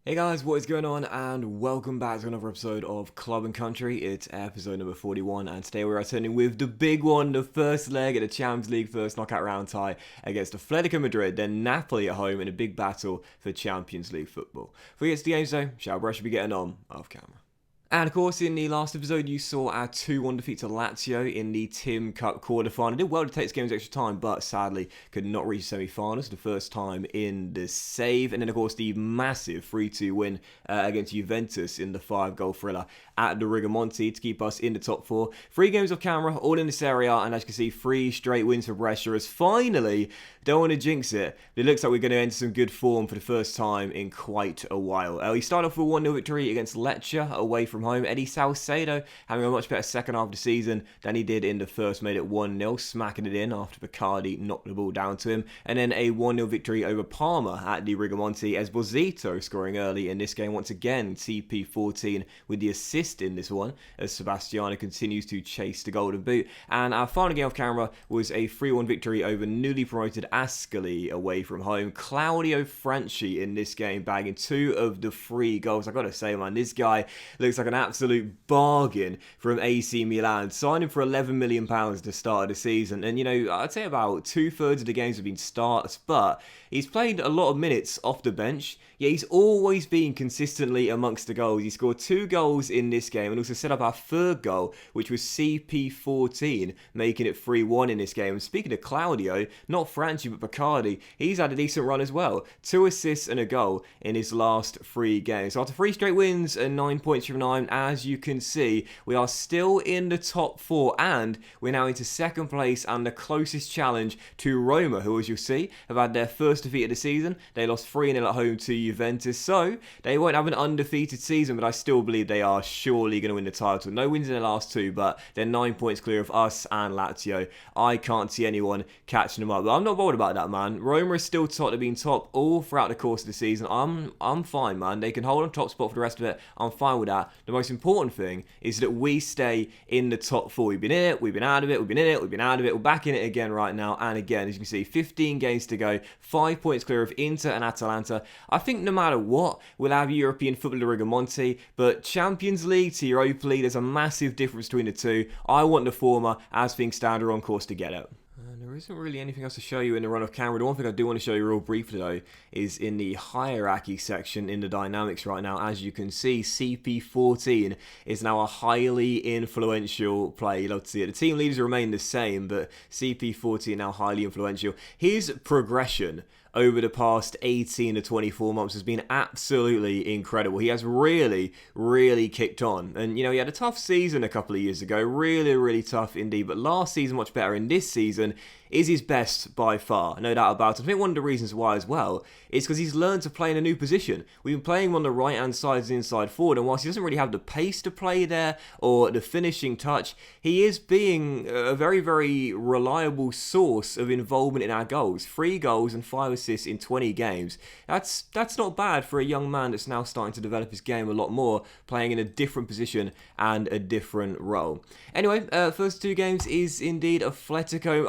Hey guys, what is going on, and welcome back to another episode of Club and Country. It's episode number 41, and today we're returning with the big one, the first leg of the Champions League first knockout round tie against Atletico Madrid, then Napoli at home in a big battle for Champions League football. Before we get to the games though, shall Brush be getting on off camera? And of course, in the last episode, you saw our 2-1 defeat to Lazio in the Tim Cup quarter-final. Did well to take this game's extra time, but sadly could not reach semi-finals for the first time in the save. And then, of course, the massive 3-2 win against Juventus in the 5-goal thriller at the Rigamonti to keep us in the top 4. 3 games off camera, all in the Serie A, and as you can see, 3 straight wins for Brescia as finally, don't want to jinx it, but it looks like we're going to enter some good form for the first time in quite a while. We started off with a 1-0 victory against Lecce away from home. Eddie Salcedo having a much better second half of the season than he did in the first, made it 1-0, smacking it in after Bacardi knocked the ball down to him. And then a 1-0 victory over Parma at the Rigamonti, Esposito scoring early in this game. Once again, TP14 with the assist in this one, as Sebastiano continues to chase the golden boot. And our final game off camera was a 3-1 victory over newly promoted Ascoli away from home. Claudio Franchi in this game, bagging 2 of the 3 goals. I gotta say, man, this guy looks like an absolute bargain from AC Milan. Signed him for £11 million at the start of the season. And, you know, I'd say about 2/3 of the games have been starts, but he's played a lot of minutes off the bench. Yeah, he's always been consistently amongst the goals. He scored 2 goals in this game and also set up our 3rd goal, which was CP14, making it 3-1 in this game. And speaking of Claudio, not Franchi but Bacardi, he's had a decent run as well. 2 assists and a goal in his last 3 games. So after 3 straight wins and 9 points from 9, as you can see, we are still in the top 4 and we're now into 2nd place and the closest challenge to Roma, who, as you'll see, have had their first defeat of the season. They lost 3-0 at home to Juventus, so they won't have an undefeated season, but I still believe they are surely going to win the title. No wins in the last 2, but they're 9 points clear of us and Lazio. I can't see anyone catching them up, but I'm not bothered about that, man. Roma is still top. They've been top all throughout the course of the season. I'm fine, man. They can hold on top spot for the rest of it. I'm fine with that. The most important thing is that we stay in the top 4. We've been in it, we've been out of it, we've been in it, we've been out of it. We're back in it again right now, and again, as you can see, 15 games to go, 5 points clear of Inter and Atalanta. I think no matter what, we'll have European football at Rigamonti, but Champions League to Europa League, there's a massive difference between the two. I want the former, as things stand, are on course to get it. There isn't really anything else to show you in the run of camera. The one thing I do want to show you real briefly though is in the hierarchy section in the dynamics right now. As you can see, CP14 is now a highly influential player. You'd love to see it. The team leaders remain the same, but CP14 now highly influential. His progression over the past 18 to 24 months has been absolutely incredible. He has really kicked on. And, you know, he had a tough season a couple of years ago. Really tough indeed. But last season, much better. And this season is his best by far. No doubt about it. I think one of the reasons why as well is because he's learned to play in a new position. We've been playing him on the right-hand side as inside forward. And whilst he doesn't really have the pace to play there or the finishing touch, he is being a very reliable source of involvement in our goals. 3 goals and 5 assists in 20 games. That's not bad for a young man that's now starting to develop his game a lot more, playing in a different position and a different role. Anyway, first 2 games is indeed Atletico.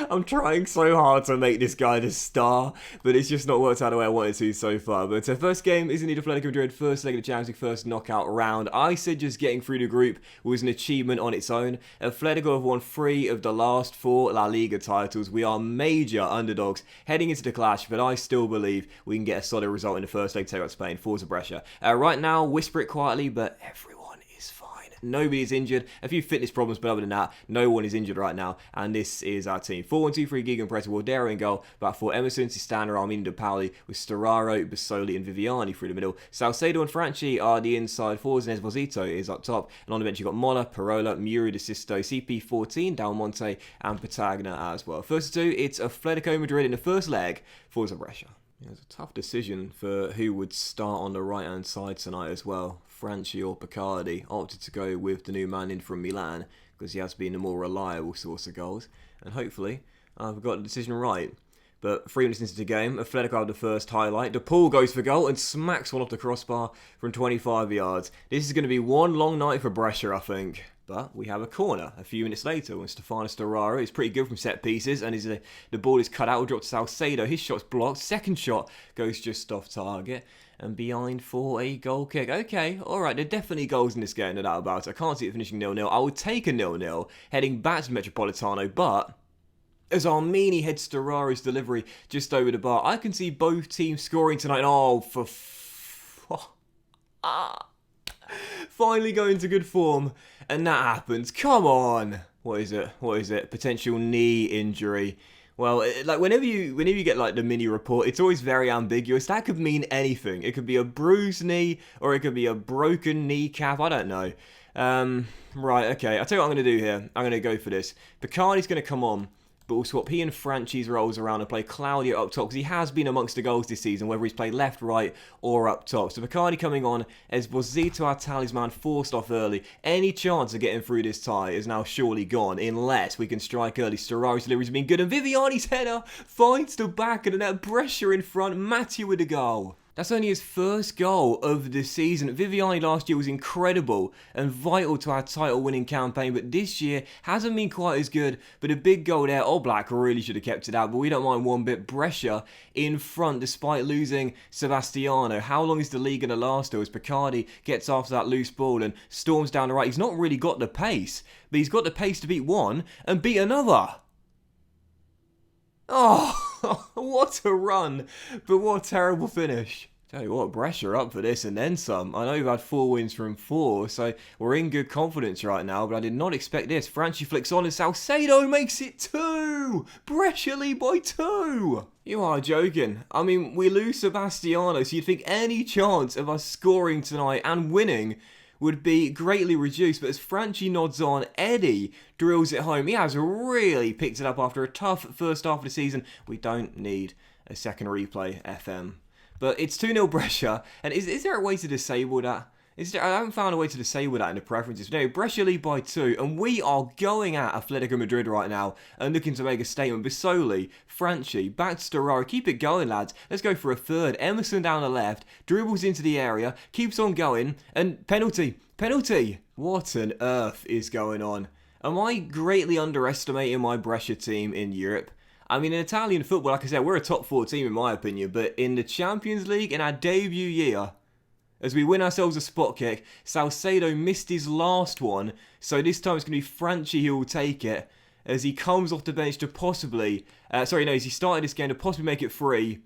I'm trying so hard to make this guy the star, but it's just not worked out the way I wanted to so far. But first game is indeed Atletico Madrid, first leg of the Champions League, first knockout round. I said just getting through the group was an achievement on its own. Atletico have won 3 of the last 4 La Liga titles. We are major underdogs heading into the clash, but I still believe we can get a solid result in the first leg, take out Spain, Forza Brescia. Right now, whisper it quietly, but everyone is fine. Nobody is injured. A few fitness problems, but other than that, no one is injured right now. And this is our team. 4-1-2-3, Gegenpress, Wardero in goal. Back 4, Emerson, Sistana, Armin, De Pauli, with Storaro, Basoli, and Viviani through the middle. Salcedo and Franchi are the inside forwards, and Esposito is up top. And on the bench, you've got Mola, Parola, Muri, De Sisto, CP14, Del Monte, and Patagna as well. First 2, it's Atletico Madrid in the first leg, Forza Brescia. Yeah, it's a tough decision for who would start on the right-hand side tonight as well. Franchi or Bacardi. Opted to go with the new man in from Milan because he has been a more reliable source of goals. And hopefully, I've got the decision right. But 3 minutes into the game, Atletico have the first highlight. De Paul goes for goal and smacks one off the crossbar from 25 yards. This is going to be one long night for Brescia, I think. But we have a corner a few minutes later when Stefano Storaro is pretty good from set pieces and the ball is cut out, dropped to Salcedo. His shot's blocked. Second shot goes just off target. and behind for a goal kick. Okay, alright, there are definitely goals in this game, no doubt about it. I can't see it finishing 0-0. I would take a 0-0 heading back to Metropolitano, but as Armini heads to Rara's delivery just over the bar, I can see both teams scoring tonight. Oh, finally going to good form, and that happens. Come on. What is it? Potential knee injury. Well, like whenever you get like the mini report, it's always very ambiguous. That could mean anything. It could be a bruised knee, or it could be a broken kneecap. I don't know. Right, okay. I'll tell you what I'm going to do here. I'm going to go for this. Picardi's going to come on, but we'll swap he and Franchi's roles around and play Claudio up top, because he has been amongst the goals this season, whether he's played left, right, or up top. So Picardi coming on as Bozito, our talisman, forced off early. Any chance of getting through this tie is now surely gone, unless we can strike early. Storari's delivery's been good, and Viviani's header finds the back of the net. Brescia in front, Matthew with the goal. That's only his first goal of the season. Viviani last year was incredible and vital to our title-winning campaign, but this year hasn't been quite as good. But a big goal there. Oblak really should have kept it out, but we don't mind one bit. Brescia in front despite losing Sebastiano. How long is the league going to last, though, as Picardi gets after that loose ball and storms down the right? He's not really got the pace, but he's got the pace to beat one and beat another. Oh, what a run, but what a terrible finish. Tell you what, Brescia are up for this and then some. I know we've had 4 wins from 4, so we're in good confidence right now, but I did not expect this. Franchi flicks on and Salcedo makes it 2! Brescia lead by 2! You are joking. I mean, we lose Sebastiano, so you'd think any chance of us scoring tonight and winning would be greatly reduced, but as Franchi nods on, Eddie drills it home. He has really picked it up after a tough first half of the season. We don't need a second replay, FM. But it's 2-0 Brescia, and is there a way to disable that? I haven't found a way to disable that in the preferences. No, Brescia lead by 2, and we are going at Atletico Madrid right now and looking to make a statement. Bisoli, Franchi, back to Storaro. Keep it going, lads. Let's go for a third. Emerson down the left, dribbles into the area, keeps on going, and penalty. Penalty! What on earth is going on? Am I greatly underestimating my Brescia team in Europe? I mean, in Italian football, like I said, we're a top 4 team in my opinion, but in the Champions League, in our debut year, as we win ourselves a spot kick, Salcedo missed his last one, so this time it's going to be Franchi who will take it, as he comes off the bench to possibly, as he started this game to possibly make it 3,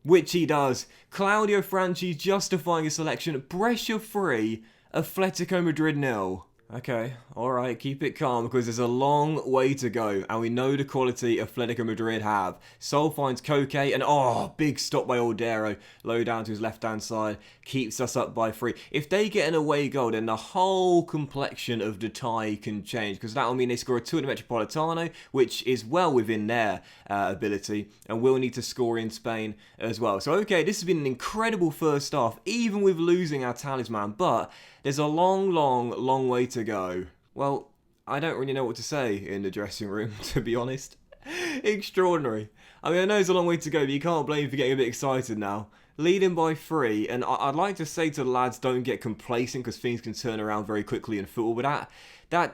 which he does. Claudio Franchi justifying his selection. Brescia 3, Atletico Madrid 0. Okay, alright, keep it calm because there's a long way to go and we know the quality Atletico Madrid have. Sol finds Koke and big stop by Aldero, low down to his left hand side, keeps us up by 3. If they get an away goal then the whole complexion of the tie can change because that will mean they score a 2 in the Metropolitano, which is well within their ability, and we'll need to score in Spain as well. So okay, this has been an incredible first half, even with losing our talisman, but there's a long way to go. Well, I don't really know what to say in the dressing room, to be honest. Extraordinary. I mean, I know there's a long way to go, but you can't blame me for getting a bit excited now. Leading by 3, and I'd like to say to the lads, don't get complacent because things can turn around very quickly in football, but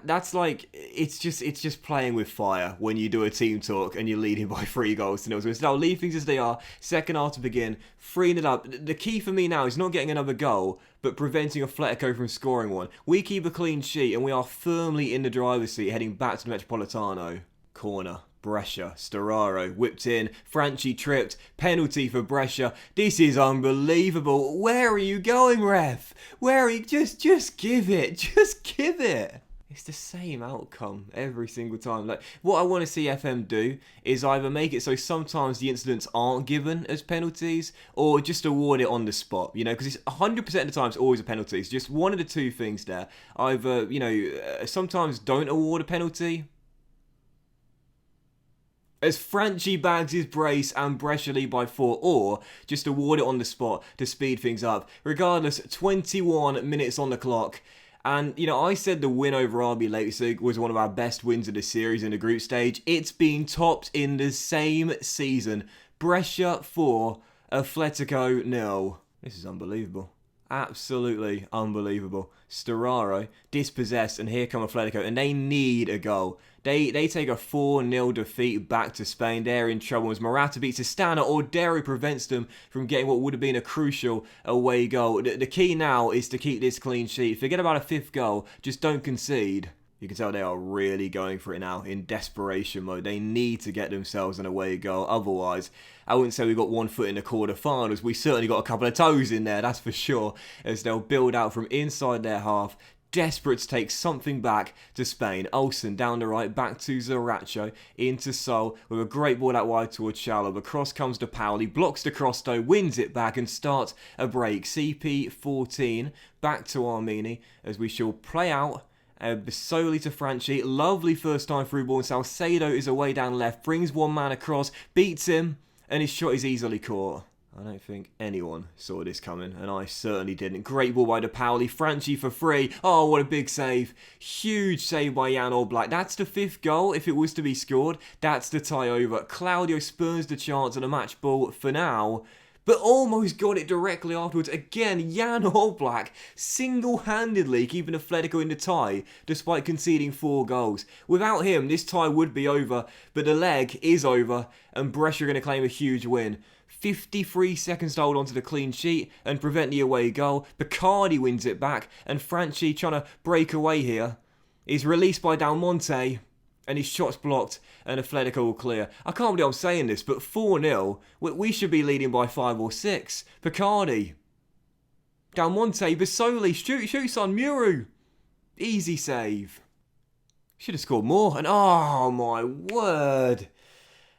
that's like, it's just playing with fire when you do a team talk and you're leading by 3 goals to 0. So instead I'll leave things as they are, second half to begin, 3-0 up. The key for me now is not getting another goal, but preventing Atletico from scoring one. We keep a clean sheet and we are firmly in the driver's seat heading back to the Metropolitano. Corner. Brescia, Storaro, whipped in, Franchi tripped, penalty for Brescia. This is unbelievable. Where are you going, ref? Where are you? Just give it. Just give it. It's the same outcome every single time. Like, what I want to see FM do is either make it so sometimes the incidents aren't given as penalties or just award it on the spot, because it's 100% of the time it's always a penalty. It's just one of the two things there. Either, sometimes don't award a penalty, as Franchi bags his brace and Brescia lead by 4, or just award it on the spot to speed things up. Regardless, 21 minutes on the clock. And, I said the win over RB Leipzig was one of our best wins of the series in the group stage. It's been topped in the same season. Brescia 4, Atletico 0. This is unbelievable. Absolutely unbelievable. Storaro, dispossessed, and here come Atletico, and they need a goal. They take a 4-0 defeat back to Spain. They're in trouble as Morata beats Astana, or Derry prevents them from getting what would have been a crucial away goal. The key now is to keep this clean sheet. Forget about a fifth goal, just don't concede. You can tell they are really going for it now, in desperation mode. They need to get themselves an away goal. Otherwise, I wouldn't say we got one foot in the quarterfinals. We certainly got a couple of toes in there, that's for sure, as they'll build out from inside their half, desperate to take something back to Spain. Olsen down the right, back to Zaracho, into Sol, with a great ball out wide towards Shallow. Across comes to Powell. He blocks the cross though, wins it back and starts a break. CP14, back to Armini, as we shall play out. Bisoli to Franchi, lovely first time through ball, and Salcedo is away down left, brings one man across, beats him, and his shot is easily caught. I don't think anyone saw this coming, and I certainly didn't. Great ball by De Pauli, Franchi for free. Oh, what a big save. Huge save by Jan Oblak. That's the fifth goal if it was to be scored. That's the tie over. Claudio spurns the chance on a match ball for now, but almost got it directly afterwards. Again, Jan Oblak single-handedly keeping Atletico in the tie, despite conceding 4 goals. Without him, this tie would be over, but the leg is over, and Brescia are going to claim a huge win. 53 seconds to hold on to the clean sheet and prevent the away goal. Picardi wins it back, and Franchi, trying to break away here, is released by Del Monte, and his shot's blocked, and Atletico will clear. I can't believe I'm saying this, but 4-0, we should be leading by 5 or 6. Picardi. Del Monte, Bisoli, shoots on Muru. Easy save. Should have scored more, and oh my word.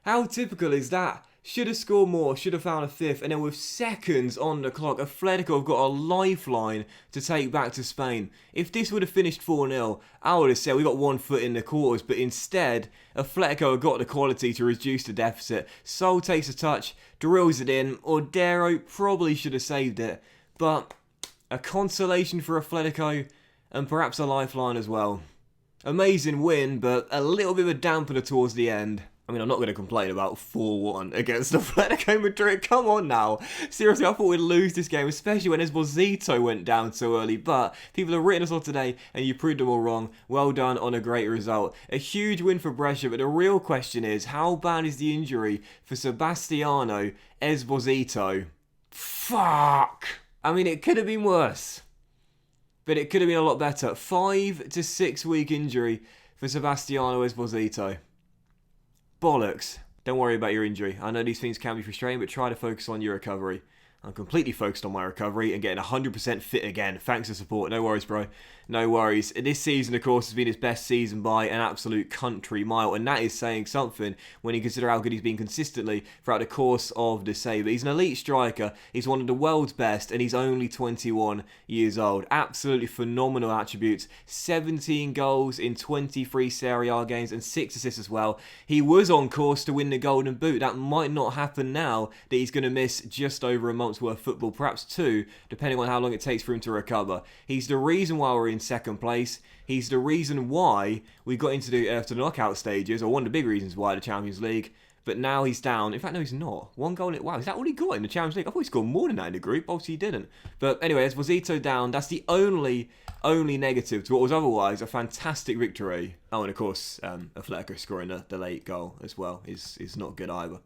How typical is that? Should have scored more, should have found a fifth, and then with seconds on the clock, Atletico have got a lifeline to take back to Spain. If this would have finished 4-0, I would have said we got one foot in the quarters, but instead, Atletico have got the quality to reduce the deficit. Sol takes a touch, drills it in, Ordero probably should have saved it, but a consolation for Atletico, and perhaps a lifeline as well. Amazing win, but a little bit of a dampener towards the end. I mean, I'm not going to complain about 4-1 against Atletico Madrid. Come on now. Seriously, I thought we'd lose this game, especially when Esposito went down so early. But people have written us off today, and you proved them all wrong. Well done on a great result. A huge win for Brescia, but the real question is, how bad is the injury for Sebastiano Esposito? Fuck! I mean, it could have been worse, but it could have been a lot better. 5 to 6 week injury for Sebastiano Esposito. Bollocks. Don't worry about your injury. I know these things can be frustrating, but try to focus on your recovery. I'm completely focused on my recovery and getting 100% fit again. Thanks for support. No worries, bro. No worries. This season, of course, has been his best season by an absolute country mile, and that is saying something when you consider how good he's been consistently throughout the course of the season. He's an elite striker. He's one of the world's best, and he's only 21 years old. Absolutely phenomenal attributes. 17 goals in 23 Serie A games and 6 assists as well. He was on course to win the Golden Boot. That might not happen now that he's going to miss just over a month's worth of football, perhaps 2, depending on how long it takes for him to recover. He's the reason why we're in second place. He's the reason why we got into the knockout stages, or one of the big reasons why, the Champions League. But now he's down. In fact, no, he's not. 1 goal. Wow, is that all he got in the Champions League? I thought he scored more than that in the group. Obviously, he didn't. But anyway, Esposito down. That's the only negative to what was otherwise a fantastic victory. Oh, and of course, Atletico scoring the late goal as well is not good either.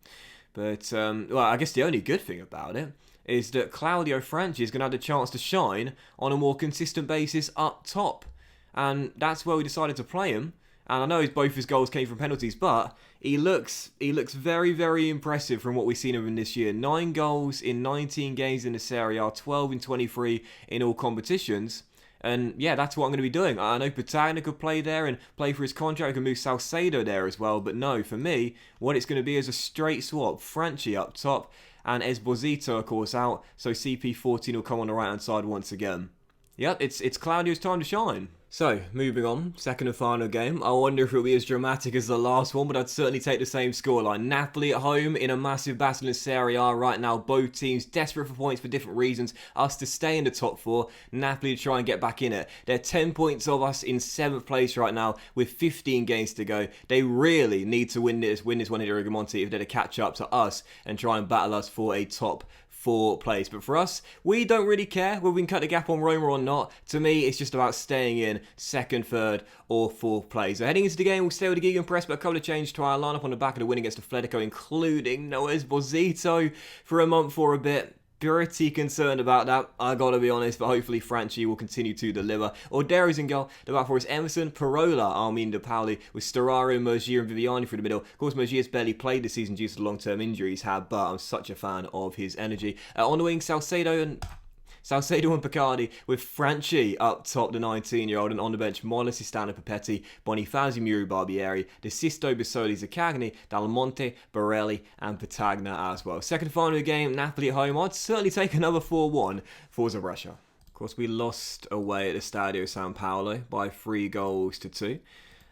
But, well, I guess the only good thing about it is that Claudio Franchi is going to have the chance to shine on a more consistent basis up top. And that's where we decided to play him. And I know both his goals came from penalties, but he looks very, very impressive from what we've seen of him this year. 9 goals in 19 games in the Serie A, 12 in 23 in all competitions. And yeah, that's what I'm going to be doing. I know Patagna could play there and play for his contract. I could move Salcedo there as well. But no, for me, what it's going to be is a straight swap. Franchi up top and Esposito, of course, out. So CP14 will come on the right-hand side once again. Yep, it's Claudio's time to shine. So, moving on, second and final game. I wonder if it'll be as dramatic as the last one, but I'd certainly take the same scoreline. Napoli at home in a massive battle in Serie A right now. Both teams desperate for points for different reasons. Us to stay in the top 4, Napoli to try and get back in it. They're 10 points of us in 7th place right now with 15 games to go. They really need to win this one at Rigamonti if they're to catch up to us and try and battle us for a top for place. But for us, we don't really care whether we can cut the gap on Roma or not. To me, it's just about staying in second, third, or fourth place. So heading into the game, we'll stay with the Gegenpress, but a couple of changes to our lineup on the back of the win against Atletico, including Noah Esposito for a month or a bit. Pretty concerned about that, I gotta be honest, but hopefully Franchi will continue to deliver. Ordero's in goal. The back four is Emerson, Parola, Armin De Pauli, with Storaro, Mergier and Viviani through the middle. Of course, Mergier's barely played this season due to the long-term injury he's had, but I'm such a fan of his energy. On the wing, Salcedo and Picardi, with Franchi up top, the 19-year-old, and on the bench, Mola, Sistano, Papetti, Bonifazi, Muru, Barbieri, De Sisto, Bissoli, Zaccagni, Dal Monte, Borelli, and Patagna as well. Second final of the game, Napoli at home. I'd certainly take another 4-1 for Brescia. Of course, we lost away at the Stadio San Paolo by 3-2.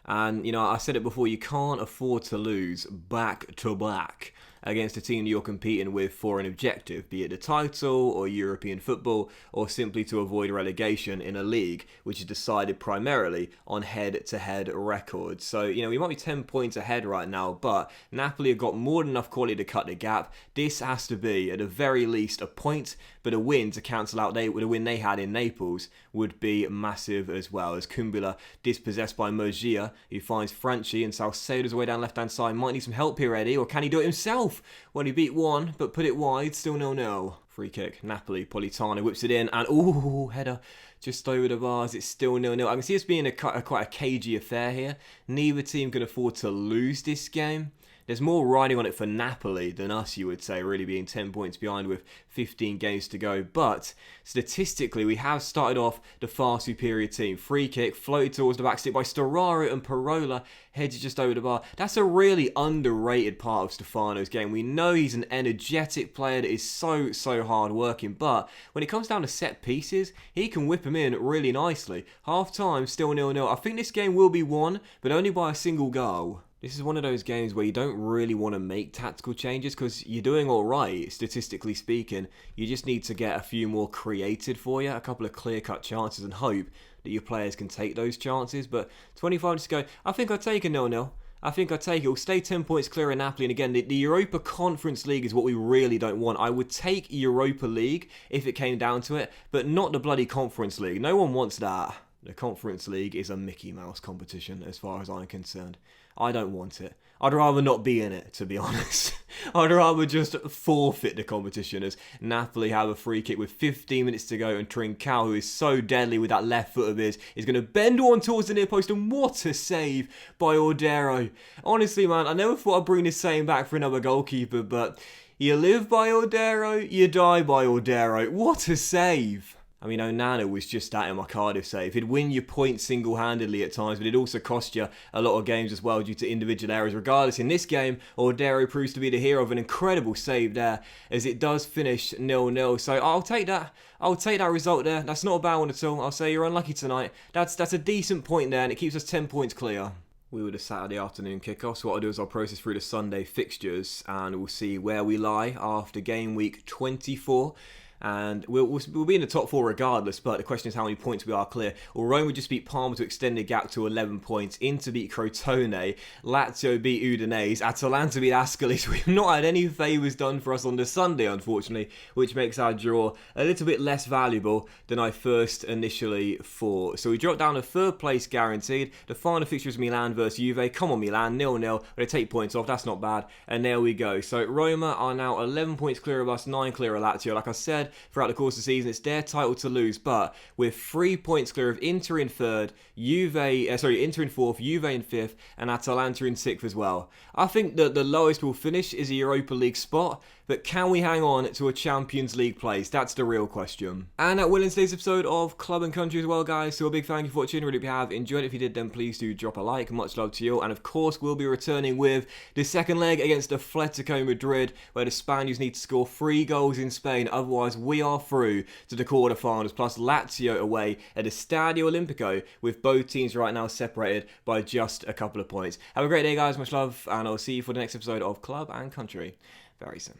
And, you know, I said it before, you can't afford to lose back-to-back against a team that you're competing with for an objective, be it the title or European football, or simply to avoid relegation in a league which is decided primarily on head-to-head records. So, you know, we might be 10 points ahead right now, but Napoli have got more than enough quality to cut the gap. This has to be, at the very least, a point, but a win to cancel out the win they had in Naples would be massive as well, as Kumbula, dispossessed by Mergia, who finds Franchi, and Salcedo's way down left-hand side. Might need some help here, Eddie, or can he do it himself? Well, he beat one, but put it wide, still 0-0. Free kick, Napoli, Politano whips it in, and ooh, header just over the bars. It's still 0-0. I can see this being quite a cagey affair here. Neither team can afford to lose this game. There's more riding on it for Napoli than us, you would say, really being 10 points behind with 15 games to go. But statistically, we have started off the far superior team. Free kick, floated towards the back stick by Storaro, and Parola heads just over the bar. That's a really underrated part of Stefano's game. We know he's an energetic player that is so hard working, but when it comes down to set pieces, he can whip them in really nicely. Half time, still 0-0. I think this game will be won, but only by a single goal. This is one of those games where you don't really want to make tactical changes because you're doing all right, statistically speaking. You just need to get a few more created for you, a couple of clear-cut chances, and hope that your players can take those chances. But 25 to go. I think I'd take a 0-0. I think I'd take it. We'll stay 10 points clear of Napoli. And again, the Europa Conference League is what we really don't want. I would take Europa League if it came down to it, but not the bloody Conference League. No one wants that. The Conference League is a Mickey Mouse competition as far as I'm concerned. I don't want it. I'd rather not be in it, to be honest. I'd rather just forfeit the competition, as Napoli have a free kick with 15 minutes to go, and Trincao, who is so deadly with that left foot of his, is going to bend one towards the near post, and what a save by Ordero. Honestly, man, I never thought I'd bring this saying back for another goalkeeper, but you live by Ordero, you die by Ordero. What a save. I mean, Onana was just that in my Cardiff save. He'd win your points single-handedly at times, but it'd also cost you a lot of games as well due to individual errors. Regardless, in this game, Ordero proves to be the hero of an incredible save there, as it does finish 0-0. So I'll take that. I'll take that result there. That's not a bad one at all. I'll say you're unlucky tonight. That's a decent point there, and it keeps us 10 points clear. We were the Saturday afternoon kickoff, so what I'll do is I'll process through the Sunday fixtures, and we'll see where we lie after game week 24. And we'll be in the top 4 regardless, but the question is how many points we are clear. Well, Rome just beat Parma to extend the gap to 11 points. Inter beat Crotone. Lazio beat Udinese. Atalanta beat Ascoli. So we've not had any favours done for us on the Sunday, unfortunately, which makes our draw a little bit less valuable than I first initially thought. So we dropped down to 3rd place guaranteed. The final fixture is Milan versus Juve. Come on, Milan, 0-0. We're going to take points off. That's not bad. And there we go. So Roma are now 11 points clear of us, 9 clear of Lazio. Like I said, throughout the course of the season, it's their title to lose, but we're 3 points clear of Inter in 3rd, Inter in 4th, Juve in 5th, and Atalanta in 6th as well. I think that the lowest we'll finish is a Europa League spot, but can we hang on to a Champions League place? That's the real question. And that will end today's episode of Club and Country as well, guys. So a big thank you for watching. Really, if you have enjoyed it, if you did, then please do drop a like. Much love to you. And of course, we'll be returning with the second leg against Atletico Madrid, where the Spaniards need to score 3 goals in Spain. Otherwise, we are through to the quarterfinals, plus Lazio away at the Stadio Olimpico, with both teams right now separated by just a couple of points. Have a great day, guys. Much love, and I'll see you for the next episode of Club and Country very soon.